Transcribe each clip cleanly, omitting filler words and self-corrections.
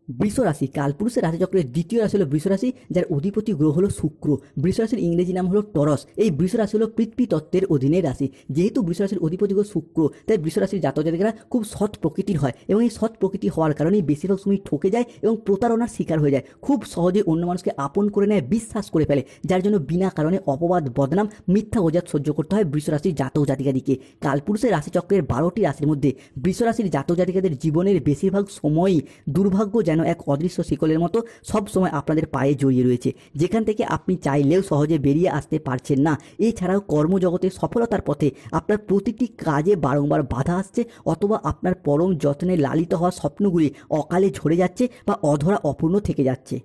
বৃষ রাশি কালপুরুষের রাশিচক্রের দ্বিতীয় রাশি হলো বৃষ রাশি, যার অধিপতি গ্রহ হলো শুক্র। বৃষ রাশির ইংরেজি নাম হলো টরস। এই বৃষ রাশি হলো পৃথ্বী তত্ত্বের অধীনের রাশি। যেহেতু বৃষ রাশির অধিপতি গ্রহ শুক্র, তাই বৃষ রাশির জাতক জাতিকারা খুব সৎ প্রকৃতির হয় এবং এই সৎ প্রকৃতি হওয়ার কারণেই বেশিরভাগ সময় ঠকে যায় এবং প্রতারণার শিকার হয়ে যায়। খুব সহজে অন্য মানুষকে আপন করে নেয়, বিশ্বাস করে ফেলে, যার জন্য বিনা কারণে অপবাদ, বদনাম, মিথ্যা অজাত সহ্য করতে হয় বৃষ রাশির জাতক জাতিকাদিকে। কালপুরুষের রাশিচক্রের 12টি রাশির মধ্যে বৃষ রাশির জাতক জাতিকাদের জীবনের বেশিরভাগ সময়ই দুর্ভাগ্য যেন এক অদৃশ্য শিকলের মতো সব সময় আপনাদের পায়ে জড়িয়ে রয়েছে, যেখান থেকে আপনি চাইলেও সহজে বেরিয়ে আসতে পারছেন না। এছাড়াও কর্মজগতে সফলতার পথে আপনার প্রতিটি কাজে বারংবার বাধা আসছে, অথবা আপনার পরম যত্নে লালিত হওয়া স্বপ্নগুলি অকালে ঝরে যাচ্ছে বা অধরা অপূর্ণ থেকে যাচ্ছে।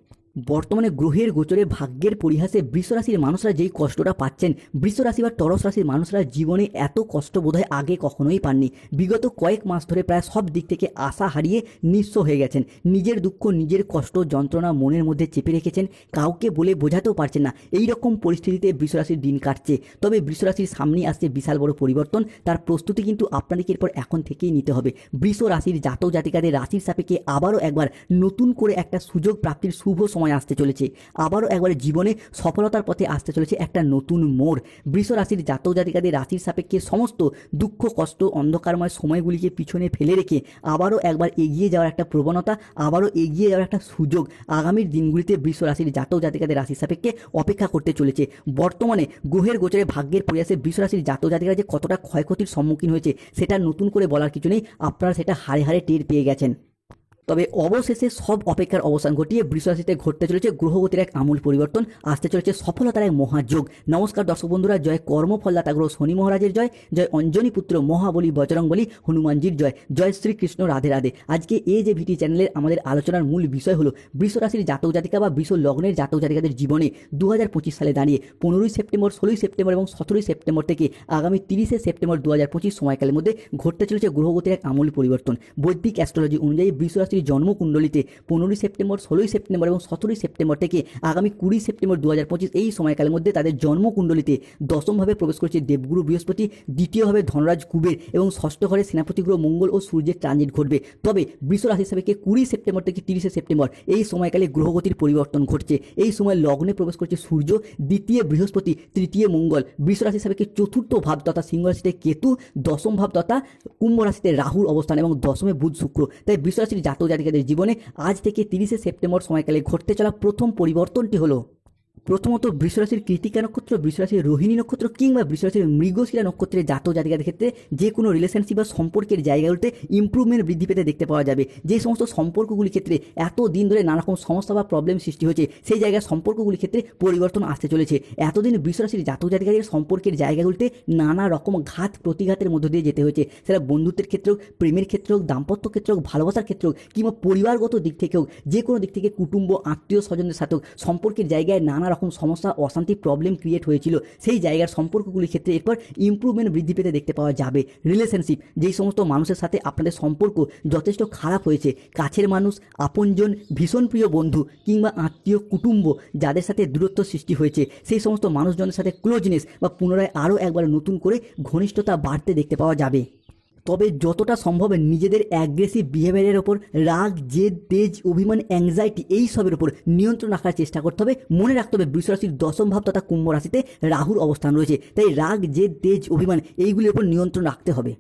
বর্তমানে গ্রহের গোচরে ভাগ্যের পরিহাসে বৃষ রাশির মানুষরা যেই কষ্টটা পাচ্ছেন, বৃষ রাশি বা টরস রাশির মানুষরা জীবনে এত কষ্ট বোধহয় আগে কখনোই পাননি। বিগত কয়েক মাস ধরে প্রায় সব দিক থেকে আশা হারিয়ে নিঃস্ব হয়ে গেছেন। নিজের দুঃখ, নিজের কষ্ট, যন্ত্রণা মনের মধ্যে চেপে রেখেছেন, কাউকে বলে বোঝাতেও পারছেন না। এই রকম পরিস্থিতিতে বৃষ রাশির দিন কাটছে। তবে বৃষ রাশির সামনে আসছে বিশাল বড় পরিবর্তন, তার প্রস্তুতি কিন্তু আপনাদেরকে এরপর এখন থেকেই নিতে হবে। বৃষ রাশির জাতক জাতিকাদের রাশির সাপেক্ষে আবারও একবার নতুন করে একটা সুযোগ প্রাপ্তির শুভ সময় আসতে চলেছে। আবারও একবার জীবনে সফলতার পথে আসতে চলেছে একটা নতুন মোড়। বৃষ রাশির জাতক জাতিকাদের রাশির সাপেক্ষে সমস্ত দুঃখ, কষ্ট, অন্ধকারময় সময়গুলিকে পিছনে ফেলে রেখে আবারও একবার এগিয়ে যাওয়ার একটা প্রবণতা, আবারও এগিয়ে যাওয়ার একটা সুযোগ আগামীর দিনগুলিতে বৃষ রাশির জাতক জাতিকাদের রাশির সাপেক্ষে অপেক্ষা করতে চলেছে। বর্তমানে গ্রহের গোচরে ভাগ্যের পরিহাসে বৃষ রাশির জাতক জাতিকারা যে কতটা ক্ষয়ক্ষতির সম্মুখীন হয়েছে সেটা নতুন করে বলার কিছু নেই, আপনারা সেটা হাড়ে হাড়ে টের পেয়ে গেছেন। তবে অবশেষে সব অপেক্ষার অবসান ঘটিয়ে বৃষ রাশিতে ঘটতে চলেছে গ্রহগতির এক আমূল পরিবর্তন, আসতে চলেছে সফলতার এক মহাযোগ। নমস্কার দর্শক বন্ধুরা, জয় কর্মফলদাতা গ্রহ শনি মহারাজের জয়, জয় অঞ্জনী পুত্র মহাবলী বজরংবলী হনুমানজির জয়, জয় শ্রীকৃষ্ণ রাধে রাধে। আজকে এই যে ভিটি চ্যানেলের আমাদের আলোচনার মূল বিষয় হলো বৃষ রাশির জাতক জাতিকা বা বৃষ লগ্নের জাতক জাতিকাদের জীবনে 2025 সালে দাঁড়িয়ে 15ই সেপ্টেম্বর, 16ই সেপ্টেম্বর এবং 17ই সেপ্টেম্বর থেকে আগামী 30শে সেপ্টেম্বর 2025 সময়কালের মধ্যে ঘটতে চলেছে গ্রহগতির এক আমূল পরিবর্তন। বৈদিক অ্যাস্ট্রোলজি অনুযায়ী বৃষ রাশির জন্মকুণ্ডলিতে 15ই সেপ্টেম্বর, 16ই সেপ্টেম্বর এবং 17ই সেপ্টেম্বর থেকে আগামী 20 সেপ্টেম্বর 2025 এই সময়কালের মধ্যে তাদের জন্মকুণ্ডলিতে দশমভাবে প্রবেশ করেছে দেবগুরু বৃহস্পতি, দ্বিতীয়ভাবে ধনরাজ কুবের এবং ষষ্ঠ ঘরে সেনাপতি গ্রহ মঙ্গল ও সূর্যের ট্রানজিট ঘটবে। তবে বৃষ রাশি হিসাবে 20 সেপ্টেম্বর থেকে 30শে সেপ্টেম্বর এই সময়কালে গ্রহগতির পরিবর্তন ঘটছে। এই সময় লগ্নে প্রবেশ করছে সূর্য, দ্বিতীয় বৃহস্পতি, তৃতীয় মঙ্গল, বৃষ রাশি হিসাবে চতুর্থ ভাব তথা সিংহ রাশিতে কেতু, দশম ভাব তথা কুম্ভ রাশিতে রাহুর অবস্থান এবং দশমে বুধ শুক্র। তাই বৃষ রাশির জাতক জাতিকাদের জীবনে আজ থেকে 30শে সেপ্টেম্বর সময়কালে ঘটতে চলা প্রথম পরিবর্তনটি হলো, প্রথমত বৃষ রাশির কৃতিকা নক্ষত্র, বৃষ রাশির রোহিণী নক্ষত্র কিংবা বৃষ রাশির মৃগশিরা নক্ষত্রের জাতক জাতিকাদের ক্ষেত্রে যে কোনো রিলেশনশিপ বা সম্পর্কের জায়গাগুলোতে ইমপ্রুভমেন্ট বৃদ্ধি পেতে দেখতে পাওয়া যাবে। যে সমস্ত সম্পর্কগুলির ক্ষেত্রে এত দিন ধরে নানা রকম সমস্যা বা প্রবলেম সৃষ্টি হয়েছে, সেই জায়গায় সম্পর্কগুলির ক্ষেত্রে পরিবর্তন আসতে চলেছে। এতদিন বৃষ রাশির জাতক জাতিকাদের সম্পর্কের জায়গাগুলিতে নানা রকম ঘাত প্রতিঘাতের মধ্য দিয়ে যেতে হয়েছে, সেটা বন্ধুত্বের ক্ষেত্রে হোক, প্রেমের ক্ষেত্রে হোক, দাম্পত্য ক্ষেত্রে হোক, ভালোবাসার ক্ষেত্রে হোক কিংবা পরিবারগত দিক থেকে হোক, যে কোনো দিক থেকে কুটুম্ব, আত্মীয় স্বজনদের সাথে হোক, সম্পর্কের জায়গায় নানা রকম সমস্যা, অশান্তি, প্রবলেম ক্রিয়েট হয়েছিল। সেই জায়গার সম্পর্কগুলির ক্ষেত্রে এরপর ইমপ্রুভমেন্ট বৃদ্ধি পেতে দেখতে পাওয়া যাবে। রিলেশনশিপ, যেই সমস্ত মানুষের সাথে আপনাদের সম্পর্ক যথেষ্ট খারাপ হয়েছে, কাছের মানুষ, আপনজন, ভীষণ প্রিয় বন্ধু কিংবা আত্মীয়, কুটুম্ব যাদের সাথে দূরত্ব সৃষ্টি হয়েছে, সেই সমস্ত মানুষজনের সাথে ক্লোজনেস বা পুনরায় আরও একবার নতুন করে ঘনিষ্ঠতা বাড়তে দেখতে পাওয়া যাবে। তবে যতটা সম্ভব নিজেদের অ্যাগ্রেসিভ বিহেভিয়ারের ওপর, রাগ, জেদ, তেজ, অভিমান, অ্যাংজাইটি এই সবের ওপর নিয়ন্ত্রণ রাখার চেষ্টা করতে হবে। মনে রাখতে হবে বৃষ রাশির দশম ভাব তথা কুম্ভ রাশিতে রাহুর অবস্থান রয়েছে, তাই রাগ, জেদ, তেজ, অভিমান এইগুলির ওপর নিয়ন্ত্রণ রাখতে হবে।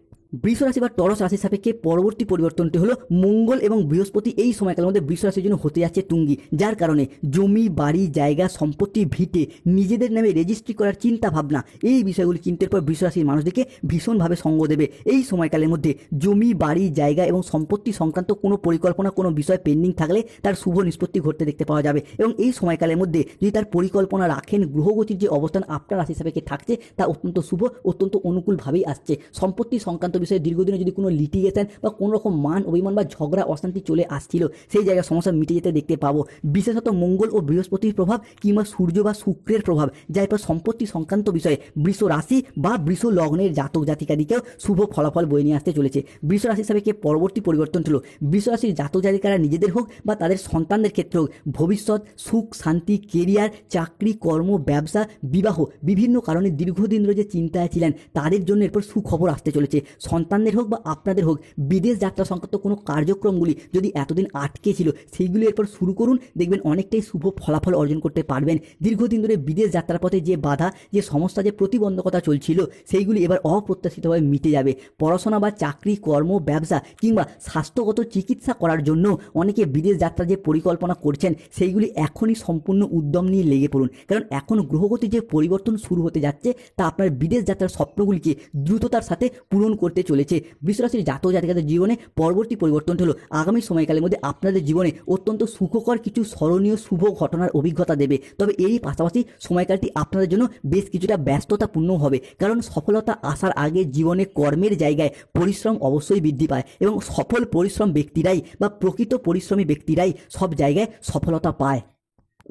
বৃষ রাশি বা টরস রাশির সাপেক্ষে পরবর্তী পরিবর্তনটি হলো মঙ্গল এবং বৃহস্পতি এই সময়কালের মধ্যে বৃষ রাশির জন্য হতে যাচ্ছে তুঙ্গি, যার কারণে জমি, বাড়ি, জায়গা, সম্পত্তি, ভিটে নিজেদের নামে রেজিস্ট্রি করার চিন্তা ভাবনা, এই বিষয়গুলি কিন্তু এরপর বৃষ রাশির মানুষদেরকে ভীষণভাবে সঙ্গ দেবে। এই সময়কালের মধ্যে জমি, বাড়ি, জায়গা এবং সম্পত্তি সংক্রান্ত কোনো পরিকল্পনা, কোনো বিষয় পেন্ডিং থাকলে তার শুভ নিষ্পত্তি ঘটতে দেখতে পাওয়া যাবে এবং এই সময়কালের মধ্যে যদি তার পরিকল্পনা রাখেন, গ্রহগতির যে অবস্থান আপনার রাশি সাপেক্ষে থাকছে তা অত্যন্ত শুভ, অত্যন্ত অনুকূলভাবেই আসছে। সম্পত্তি সংক্রান্ত বিষয়ে দীর্ঘদিনে যদি কোনো লিটিগেশন বা কোনো রকম মান অভিমান বা ঝগড়া অশান্তি চলে আসছিল, সেই জায়গায় সমস্যা মিটে যেতে দেখতে পাবো। বিশেষত মঙ্গল ও বৃহস্পতির প্রভাব কিংবা সূর্য বা শুক্রের প্রভাব, যার পর সম্পত্তি সংক্রান্ত বিষয়ে বৃষ রাশি বা বৃষ লগ্নের জাতক জাতিকাদিকেও শুভ ফলাফল বয়ে নিয়ে আসতে চলেছে। বৃষ রাশি হিসাবে পরবর্তী পরিবর্তন হলো বৃষ রাশির জাতক জাতিকারা নিজেদের হোক বা তাদের সন্তানদের ক্ষেত্রে হোক ভবিষ্যৎ, সুখ, শান্তি, কেরিয়ার, চাকরি, কর্ম, ব্যবসা, বিবাহ বিভিন্ন কারণে দীর্ঘদিন ধরে যে চিন্তায় ছিলেন তাদের জন্য এরপর সুখবর আসতে চলেছে। সন্তানদের হোক বা আপনাদের হোক বিদেশ যাত্রা সংক্রান্ত কোনো কার্যক্রমগুলি যদি এতদিন আটকে ছিল সেইগুলি এরপর শুরু করুন, দেখবেন অনেকটাই শুভ ফলাফল অর্জন করতে পারবেন। দীর্ঘদিন ধরে বিদেশ যাত্রার পথে যে বাধা, যে সমস্যা, যে প্রতিবন্ধকতা চলছিল সেইগুলি এবার অপ্রত্যাশিতভাবে মিটে যাবে। পড়াশোনা বা চাকরি, কর্ম, ব্যবসা কিংবা স্বাস্থ্যগত চিকিৎসা করার জন্য অনেকে বিদেশ যাত্রার যে পরিকল্পনা করছেন সেইগুলি এখনই সম্পূর্ণ উদ্যম নিয়ে লেগে পড়ুন, কারণ এখন গ্রহগতি যে পরিবর্তন শুরু হতে যাচ্ছে তা আপনার বিদেশ যাত্রার স্বপ্নগুলিকে দ্রুততার সাথে পূরণ করতে চলেছে। বৃষ রাশির জাতক জাতিকাদের জীবনে পরবর্তী পরিবর্তনটি হলো আগামী সময়কালের মধ্যে আপনাদের জীবনে অত্যন্ত সুখকর কিছু স্মরণীয় শুভ ঘটনার অভিজ্ঞতা দেবে। তবে এরই পাশাপাশি সময়কালটি আপনাদের জন্য বেশ কিছুটা ব্যস্ততাপূর্ণ হবে, কারণ সফলতা আসার আগে জীবনে কর্মের জায়গায় পরিশ্রম অবশ্যই বৃদ্ধি পায় এবং সফল পরিশ্রম ব্যক্তিরাই বা প্রকৃত পরিশ্রমী ব্যক্তিরাই সব জায়গায় সফলতা পায়।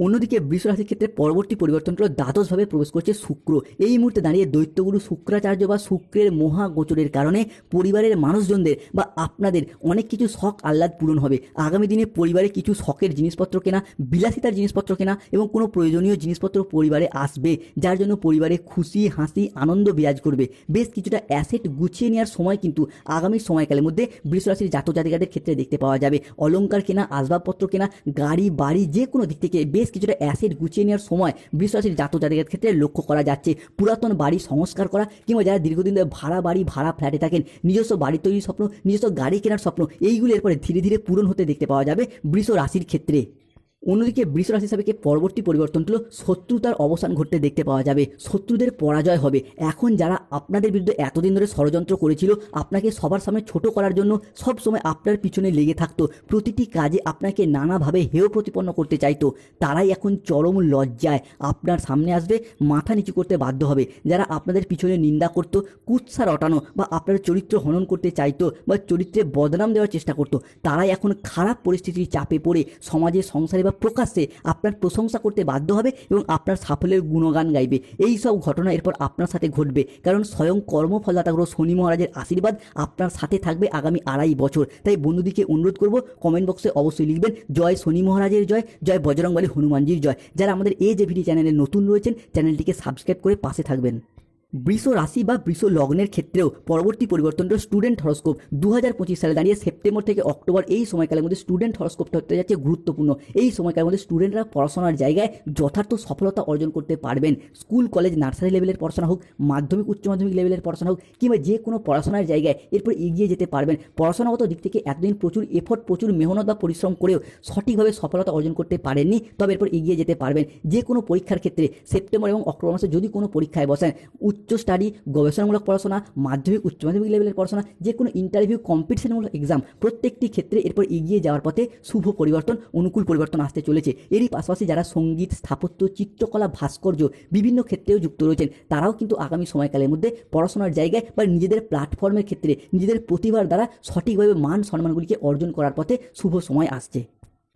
অন্যদিকে বৃষ রাশির ক্ষেত্রে পরবর্তী পরিবর্তনগুলো দ্বাদশভাবে প্রবেশ করছে শুক্র। এই মুহূর্তে দাঁড়িয়ে দৈত্যগুরু শুক্রাচার্য বা শুক্রের মহাগোচরের কারণে পরিবারের মানুষজনদের বা আপনাদের অনেক কিছু শখ আহ্লাদ পূরণ হবে। আগামী দিনে পরিবারে কিছু শখের জিনিসপত্র কেনা, বিলাসিতার জিনিসপত্র কেনা এবং কোনো প্রয়োজনীয় জিনিসপত্র পরিবারে আসবে, যার জন্য পরিবারে খুশি, হাসি, আনন্দ বিরাজ করবে। বেশ কিছুটা অ্যাসেট গুছিয়ে নেওয়ার সময় কিন্তু আগামী সময়কালের মধ্যে বৃষ রাশির জাতক জাতিকাদের ক্ষেত্রে দেখতে পাওয়া যাবে। অলংকার কেনা, আসবাবপত্র কেনা, গাড়ি বাড়ি যে কোনো দিক থেকে বেশ কিছুটা অ্যাসেট গুছিয়ে নেওয়ার সময় বৃষ রাশির জাতক জাতিকাদের ক্ষেত্রে লক্ষ্য করা যাচ্ছে। পুরাতন বাড়ি সংস্কার করা কিংবা যারা দীর্ঘদিন ধরে ভাড়া বাড়ি, ভাড়া ফ্ল্যাটে থাকেন, নিজস্ব বাড়ি তৈরির স্বপ্ন, নিজস্ব গাড়ি কেনার স্বপ্ন, এইগুলি এরপরে ধীরে ধীরে পূরণ হতে দেখতে পাওয়া যাবে বৃষ রাশির ক্ষেত্রে। অন্যদিকে বৃষ রাশি সাপেক্ষে পরবর্তী পরিবর্তনগুলো শত্রুতার অবসান ঘটতে দেখতে পাওয়া যাবে। শত্রুদের পরাজয় হবে। এখন যারা আপনাদের বিরুদ্ধে এতদিন ধরে ষড়যন্ত্র করেছিল, আপনাকে সবার সামনে ছোট করার জন্য সব সময় আপনার পিছনে লেগে থাকতো, প্রতিটি কাজে আপনাকে নানাভাবে হেয় প্রতিপন্ন করতে চাইতো, তারাই এখন চরম লজ্জায় আপনার সামনে আসবে, মাথা নিচু করতে বাধ্য হবে। যারা আপনাদের পিছনে নিন্দা করতো, কুৎসা রটানো বা আপনার চরিত্র হনন করতে চাইতো বা চরিত্রে বদনাম দেওয়ার চেষ্টা করতো, তারাই এখন খারাপ পরিস্থিতির চাপে পড়ে সমাজে, সংসারে প্রকাশ্যে আপনার প্রশংসা করতে বাধ্য হবে এবং আপনার সাফল্যের গুণগান গাইবে। এই সব ঘটনা এরপর আপনার সাথে ঘটবে, কারণ স্বয়ং কর্মফলদাতা গ্রহ শনি মহারাজের আশীর্বাদ আপনার সাথে থাকবে আগামী 2.5 বছর। তাই বন্ধুদিকে অনুরোধ করব, কমেন্ট বক্সে অবশ্যই লিখবেন জয় শনি মহারাজের জয়, জয় বজরংবলী হনুমানজির জয়। যারা আমাদের AJVD চ্যানেলে নতুন রয়েছেন, চ্যানেলটিকে সাবস্ক্রাইব করে পাশে থাকবেন। বৃষ রাশি বা বৃষ লগ্নের ক্ষেত্রেও পরবর্তী পরিবর্তনটা স্টুডেন্ট হরস্কোপ 2025 সালে দাঁড়িয়ে সেপ্টেম্বর থেকে অক্টোবর এই সময়কালের মধ্যে স্টুডেন্ট হরস্কোপটা হতে যাচ্ছে গুরুত্বপূর্ণ। এই সময়কালের মধ্যে স্টুডেন্টরা পড়াশোনার জায়গায় যথার্থ সফলতা অর্জন করতে পারবেন। স্কুল, কলেজ, নার্সারি লেভেলের পড়াশোনা হোক, মাধ্যমিক, উচ্চ মাধ্যমিক লেভেলের পড়াশোনা হোক কিংবা যে কোনো পড়াশোনার জায়গায় এরপর এগিয়ে যেতে পারবেন। পড়াশোনাগত দিক থেকে এতদিন প্রচুর এফোর্ট, প্রচুর মেহনত বা পরিশ্রম করেও সঠিকভাবে সফলতা অর্জন করতে পারেননি, তবে এরপর এগিয়ে যেতে পারবেন। যে কোনো পরীক্ষার ক্ষেত্রে সেপ্টেম্বর এবং অক্টোবর মাসে যদি কোনো পরীক্ষায় বসেন, উচ্চ স্টাডি, গবেষণামূলক পড়াশোনা, মাধ্যমিক, উচ্চ মাধ্যমিক লেভেলের পড়াশোনা, যে কোনো ইন্টারভিউ, কম্পিটিশনমূলক এক্সাম, প্রত্যেকটি ক্ষেত্রে এরপর এগিয়ে যাওয়ার পথে শুভ পরিবর্তন, অনুকূল পরিবর্তন আসতে চলেছে। এরই পাশাপাশি যারা সঙ্গীত, স্থাপত্য, চিত্রকলা, ভাস্কর্য বিভিন্ন ক্ষেত্রেও যুক্ত রয়েছেন, তারাও কিন্তু আগামী সময়কালের মধ্যে পড়াশোনার জায়গায় বা নিজেদের প্ল্যাটফর্মের ক্ষেত্রে নিজেদের প্রতিভার দ্বারা সঠিকভাবে মান সম্মানগুলিকে অর্জন করার পথে শুভ সময় আসছে।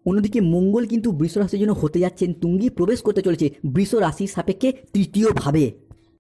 অন্যদিকে মঙ্গল কিন্তু বৃষ রাশির জন্য হতে যাচ্ছেন তুঙ্গি, প্রবেশ করতে চলেছে বৃষ রাশির সাপেক্ষে তৃতীয়ভাবে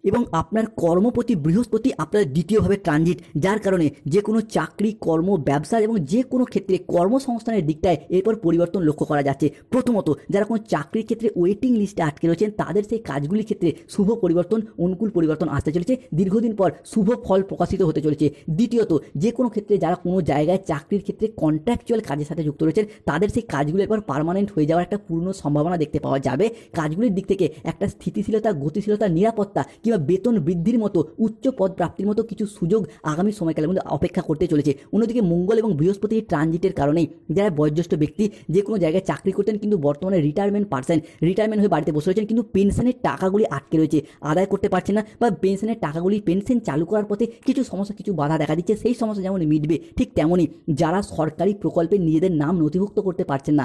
এবং আপনার কর্মপতি বৃহস্পতি আপনার দ্বিতীয়ভাবে ট্রানজিট, যার কারণে যে কোনো চাকরি, কর্ম, ব্যবসা এবং যে কোনো ক্ষেত্রে কর্মসংস্থানের দিকটায় এরপর পরিবর্তন লক্ষ্য করা যাচ্ছে। প্রথমত, যারা কোনো চাকরির ক্ষেত্রে ওয়েটিং লিস্টে আটকে রয়েছেন, তাদের সেই কাজগুলির ক্ষেত্রে শুভ পরিবর্তন, অনুকূল পরিবর্তন আসতে চলেছে, দীর্ঘদিন পর শুভ ফল প্রকাশিত হতে চলেছে। দ্বিতীয়ত, যে কোনো ক্ষেত্রে যারা কোনো জায়গায় চাকরির ক্ষেত্রে কন্ট্রাকচুয়াল কাজের সাথে যুক্ত রয়েছেন, তাদের সেই কাজগুলো এরপর পার্মানেন্ট হয়ে যাওয়ার একটা পূর্ণ সম্ভাবনা দেখতে পাওয়া যাবে। কাজগুলির দিক থেকে একটা স্থিতিশীলতা, গতিশীলতা, নিরাপত্তা কিংবা বেতন বৃদ্ধির মতো, উচ্চ পদ প্রাপ্তির মতো কিছু সুযোগ আগামী সময়কালের মধ্যে অপেক্ষা করতে চলেছে। অন্যদিকে মঙ্গল এবং বৃহস্পতির ট্রানজিটের কারণেই যারা বয়োজ্যেষ্ঠ ব্যক্তি যে কোনো জায়গায় চাকরি করতেন কিন্তু বর্তমানে রিটায়ারমেন্ট হয়ে বাড়িতে বসে রয়েছেন, কিন্তু পেনশনের টাকাগুলি আটকে রয়েছে, আদায় করতে পারছেন না, বা পেনশনের টাকাগুলি পেনশন চালু করার পথে কিছু সমস্যা, কিছু বাধা দেখা দিচ্ছে, সেই সমস্যা যেমন মিটবে, ঠিক তেমনই যারা সরকারি প্রকল্পে নিজেদের নাম নথিভুক্ত করতে পারছেন না,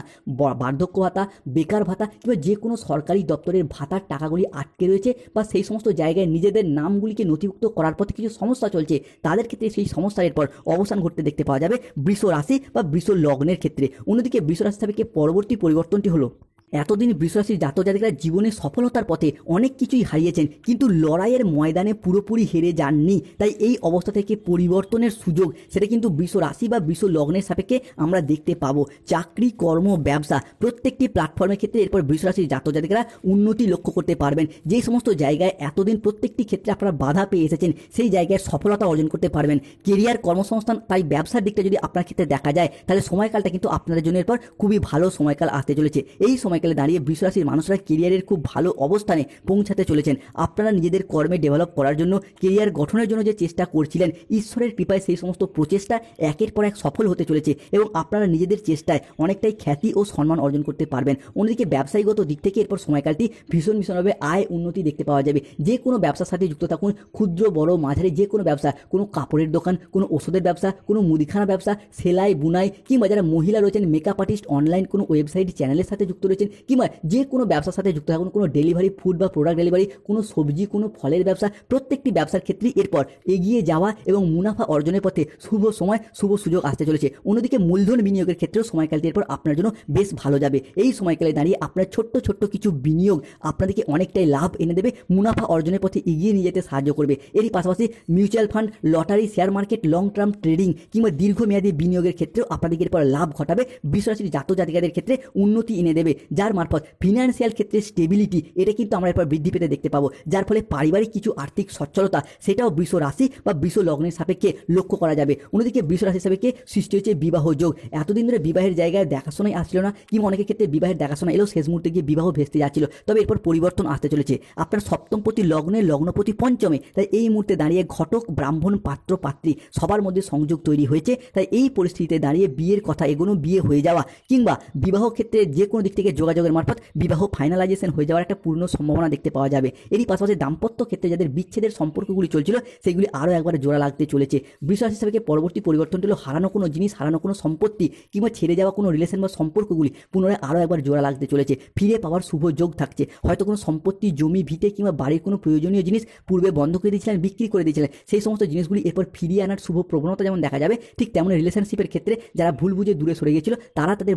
বার্ধক্য ভাতা, বেকার ভাতা কিংবা যে কোনো সরকারি দপ্তরের ভাতার টাকাগুলি আটকে রয়েছে বা সেই সমস্ত জায়গায় নিজেদের নামগুলিকে নথিভুক্ত করার পথে কিছু সমস্যা চলছে, তাদের ক্ষেত্রে সেই সমস্যার এরপর অবসান ঘটতে দেখতে পাওয়া যাবে বৃষ রাশি বা বৃষ লগ্নের ক্ষেত্রে। অন্যদিকে বৃষ রাশি সাপেক্ষে পরবর্তী পরিবর্তনটি হলো এতদিন বৃষরাশির জাতক জাতিকারা জীবনে সফলতার পথে অনেক কিছুই হারিয়েছেন, কিন্তু লড়াইয়ের ময়দানে পুরোপুরি হেরে যাননি। তাই এই অবস্থা থেকে পরিবর্তনের সুযোগ সেটা কিন্তু বৃষ রাশি বা বৃষ লগ্নের সাপেক্ষে আমরা দেখতে পাবো। চাকরি, কর্ম, ব্যবসা প্রত্যেকটি প্ল্যাটফর্মের ক্ষেত্রে এরপর বৃষ রাশির জাতক জাতিকারা উন্নতি লক্ষ্য করতে পারবেন। যেই সমস্ত জায়গায় এতদিন প্রত্যেকটি ক্ষেত্রে আপনারা বাধা পেয়ে এসেছেন সেই জায়গায় সফলতা অর্জন করতে পারবেন। কেরিয়ার, কর্মসংস্থান, তাই ব্যবসার দিকটা যদি আপনার ক্ষেত্রে দেখা যায় তাহলে সময়কালটা কিন্তু আপনাদের জন্য এরপর খুবই ভালো সময়কাল আসতে চলেছে। এই সময়কালে দাঁড়িয়ে বৃষ রাশির মানুষরা কেরিয়ারের খুব ভালো অবস্থানে পৌঁছাতে চলেছেন। আপনারা নিজেদের কর্মে ডেভেলপ করার জন্য, কেরিয়ার গঠনের জন্য যে চেষ্টা করছিলেন, ঈশ্বরের কৃপায় সেই সমস্ত প্রচেষ্টা একের পর এক সফল হতে চলেছে এবং আপনারা নিজেদের চেষ্টায় অনেকটাই খ্যাতি ও সম্মান অর্জন করতে পারবেন। অন্যদিকে ব্যবসায়িকগত দিক থেকে এরপর সময়কালটি ভীষণভাবে আয় উন্নতি দেখতে পাওয়া যাবে। যে কোনো ব্যবসার সাথে যুক্ত থাকুন, ক্ষুদ্র, বড়, মাঝারি যে কোনো ব্যবসা, কোনো কাপড়ের দোকান, কোনো ওষুধের ব্যবসা, কোনো মুদিখানা ব্যবসা, সেলাই, বুনাই, কিংবা যারা মহিলা রয়েছেন, মেকআপ আর্টিস্ট, অনলাইন কোনো ওয়েবসাইট চ্যানেলের সাথে যুক্ত রয়েছেন, কিংবা যে কোনো ব্যবসার সাথে যুক্ত থাকুন, কোনো ডেলিভারি, ফুড বা প্রোডাক্ট ডেলিভারি, কোনো সবজি, কোনো ফলের ব্যবসা, প্রত্যেকটি ব্যবসার ক্ষেত্রেই এরপর এগিয়ে যাওয়া এবং মুনাফা অর্জনের পথে শুভ সময়, শুভ সুযোগ আসতে চলেছে। অন্যদিকে মূলধন বিনিয়োগের ক্ষেত্রেও সময়কালটি এরপর আপনার জন্য বেশ ভালো যাবে। এই সময়কালে দাঁড়িয়ে আপনার ছোট্ট ছোট্ট কিছু বিনিয়োগ আপনাদেরকে অনেকটাই লাভ এনে দেবে, মুনাফা অর্জনের পথে এগিয়ে নিয়ে যেতে সাহায্য করবে। এরই পাশাপাশি mutual fund, lottery, share market, long term trading কিংবা দীর্ঘমেয়াদী বিনিয়োগের ক্ষেত্রেও আপনাদেরকে এরপর লাভ ঘটাবে। বৃষ রাশির জাতক জাতিকাদের ক্ষেত্রে উন্নতি এনে দেবে, যার মারফত ফিনান্সিয়াল ক্ষেত্রে স্টেবিলিটি এটা কিন্তু আমরা এরপর বৃদ্ধি পেতে দেখতে পাবো, যার ফলে পারিবারিক কিছু আর্থিক সচ্ছলতা সেটাও বৃষ রাশি বা বৃষ লগ্নের সাপেক্ষে লক্ষ্য করা যাবে। অন্যদিকে বৃষ রাশির সাপেক্ষে সৃষ্টি হচ্ছে বিবাহ যোগ। এতদিন ধরে বিবাহের জায়গায় দেখাশোনাই আসছিল না, কিংবা অনেকের ক্ষেত্রে বিবাহের দেখাশোনা এলেও শেষ মুহূর্তে গিয়ে বিবাহ ভেস্তে যাচ্ছিল, তবে এরপর পরিবর্তন আসতে চলেছে। আপনার সপ্তমপতি লগ্নে, লগ্নপতি পঞ্চমে, তাই এই মুহূর্তে দাঁড়িয়ে ঘটক, ব্রাহ্মণ, পাত্র, পাত্রী সবার মধ্যে সংযোগ তৈরি হয়েছে। তাই এই পরিস্থিতিতে দাঁড়িয়ে বিয়ের কথা এগোনো, বিয়ে হয়ে যাওয়া, কিংবা বিবাহ ক্ষেত্রে যে কোনো দিক থেকে যোগাযোগের মারফত বিবাহ ফাইনালাইজেশন হয়ে যাওয়ার একটা পূর্ণ সম্ভাবনা দেখতে পাওয়া যাবে। এরই পাশাপাশি দাম্পত্য ক্ষেত্রে যাদের বিচ্ছেদের সম্পর্কগুলি চলছিল সেগুলি আরও একবার জোড়া লাগতে চলেছে। বৃষ রাশি হিসাবে পরবর্তী পরিবর্তনটি হলো হারানো কোনো জিনিস, হারানো কোনো সম্পত্তি কিংবা ছেড়ে যাওয়া কোনো রিলেশন বা সম্পর্কগুলি পুনরায় আরও একবার জোড়া লাগতে চলেছে। ফিরে পাওয়ার শুভ যোগ থাকছে। হয়তো কোনো সম্পত্তি, জমি, ভিটে কিংবা বাড়ির কোনো প্রয়োজনীয় জিনিস পূর্বে বন্ধ করে দিয়েছিলেন, বিক্রি করে দিয়েছিলেন, সেই সমস্ত জিনিসগুলি এরপর ফিরিয়ে আনার শুভ প্রবণতা যেমন দেখা যাবে, ঠিক তেমন রিলেশনশিপের ক্ষেত্রে যারা ভুল বুঝে দূরে সরে গিয়েছিল তারা তাদের